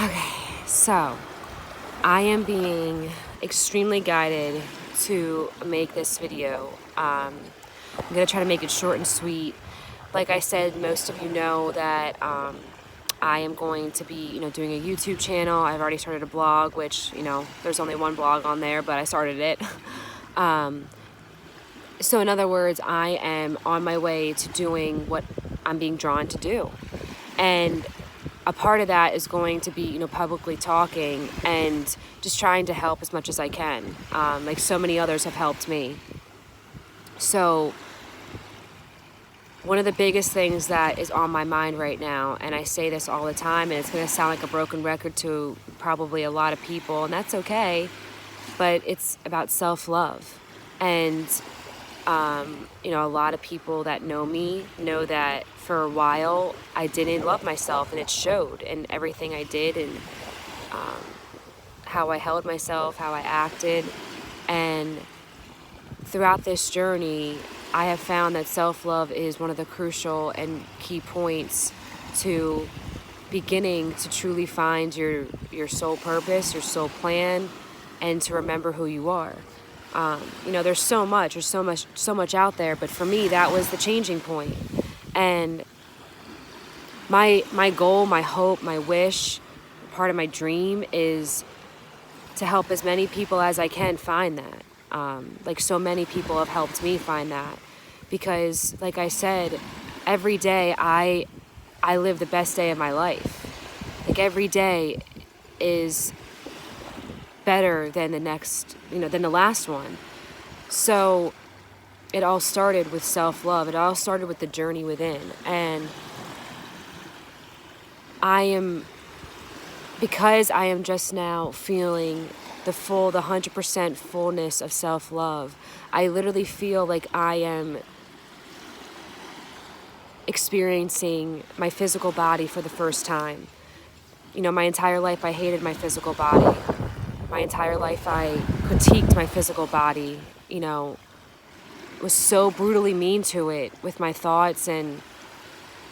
Okay, so I am being extremely guided to make this video. I'm gonna try to make it short and sweet. Like I said, most of you know that I am going to be, doing a YouTube channel. I've already started a blog, which, there's only one blog on there, but I started it. So in other words, I am on my way to doing what I'm being drawn to do. And a part of that is going to be, publicly talking and just trying to help as much as I can. Like so many others have helped me. So one of the biggest things that is on my mind right now, and I say this all the time, and it's going to sound like a broken record to probably a lot of people, and that's okay, but it's about self-love. And a lot of people that know me know that for a while I didn't love myself, and it showed in everything I did and how I held myself, how I acted. And throughout this journey, I have found that self-love is one of the crucial and key points to beginning to truly find your soul purpose, your soul plan, and to remember who you are. There's so much out there, but for me, that was the changing point. And my goal, my hope, my wish, part of my dream is to help as many people as I can find that. Like so many people have helped me find that, because like I said, every day I live the best day of my life. Like every day is better than the next, than the last one. So it all started with self-love. It all started with the journey within. And because I am just now feeling the 100% fullness of self-love, I literally feel like I am experiencing my physical body for the first time. My entire life I hated my physical body. My entire life I critiqued my physical body, was so brutally mean to it with my thoughts and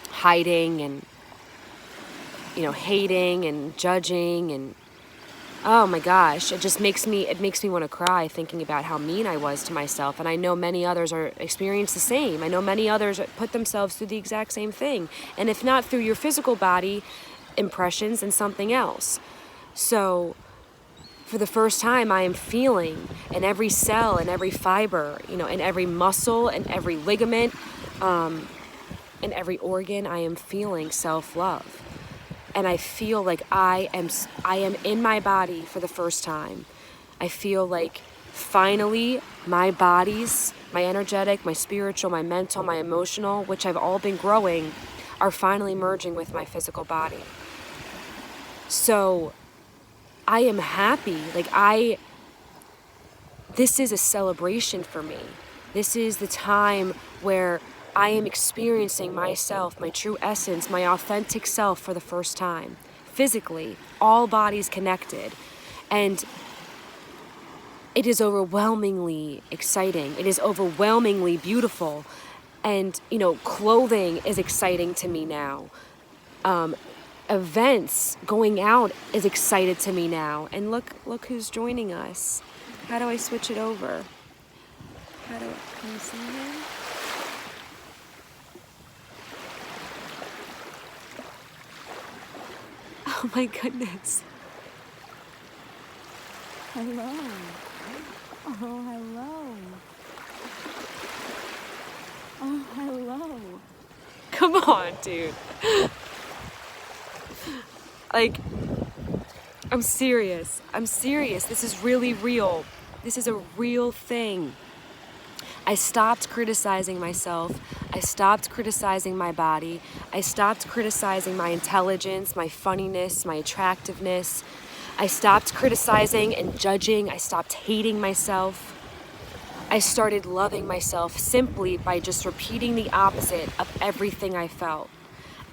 hiding and, hating and judging. And oh my gosh, it makes me want to cry thinking about how mean I was to myself. And I know many others are experience the same. I know many others put themselves through the exact same thing. And if not through your physical body impressions, then something else. So for the first time, I am feeling in every cell, in every fiber, in every muscle, in every ligament, in every organ, I am feeling self-love. And I feel like I am in my body for the first time. I feel like finally my bodies, my energetic, my spiritual, my mental, my emotional, which I've all been growing, are finally merging with my physical body. So I am happy. This is a celebration for me. This is the time where I am experiencing myself, my true essence, my authentic self for the first time. Physically, all bodies connected. And it is overwhelmingly exciting. It is overwhelmingly beautiful. And, clothing is exciting to me now. Events, going out is excited to me now. And look who's joining us. How do I switch it over? Can you see him? Oh my goodness. Hello. Oh, hello. Oh, hello. Come on, dude. I'm serious. This is really real. This is a real thing. I stopped criticizing myself. I stopped criticizing my body. I stopped criticizing my intelligence, my funniness, my attractiveness. I stopped criticizing and judging. I stopped hating myself. I started loving myself simply by just repeating the opposite of everything I felt.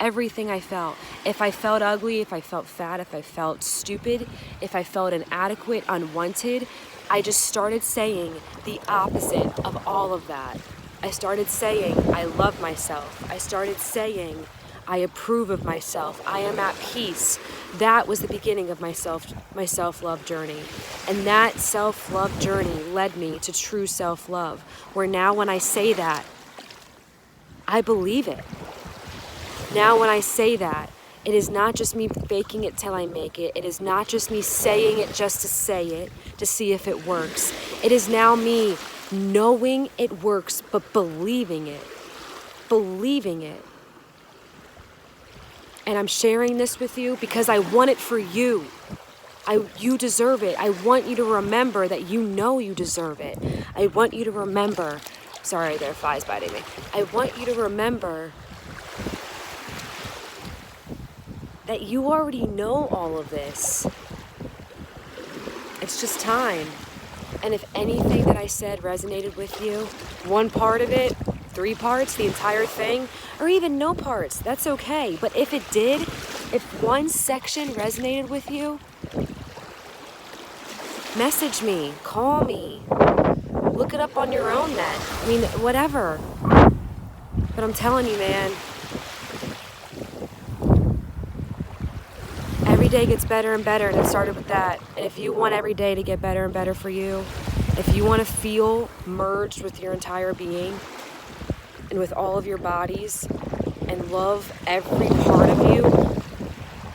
Everything I felt. If I felt ugly, if I felt fat, if I felt stupid, if I felt inadequate, unwanted, I just started saying the opposite of all of that. I started saying I love myself. I started saying I approve of myself. I am at peace. That was the beginning of my self-love journey. And that self-love journey led me to true self-love, where now when I say that, I believe it. Now when I say that, it is not just me faking it till I make it. It is not just me saying it just to say it, to see if it works. It is now me knowing it works, but believing it. Believing it. And I'm sharing this with you because I want it for you. You deserve it. I want you to remember that you know you deserve it. I want you to remember. Sorry, there are flies biting me. I want you to remember that you already know all of this. It's just time. And if anything that I said resonated with you, one part of it, 3 parts, the entire thing, or even no parts, that's okay. But if it did, if one section resonated with you, message me, call me, look it up on your own then. I mean, whatever. But I'm telling you, man, every day gets better and better, and it started with that. And if you want every day to get better and better for you, if you want to feel merged with your entire being and with all of your bodies and love every part of you,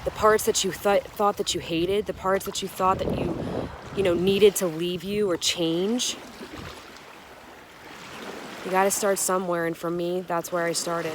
the parts that you thought that you hated, the parts that you thought that you needed to leave you or change, you got to start somewhere. And for me, that's where I started.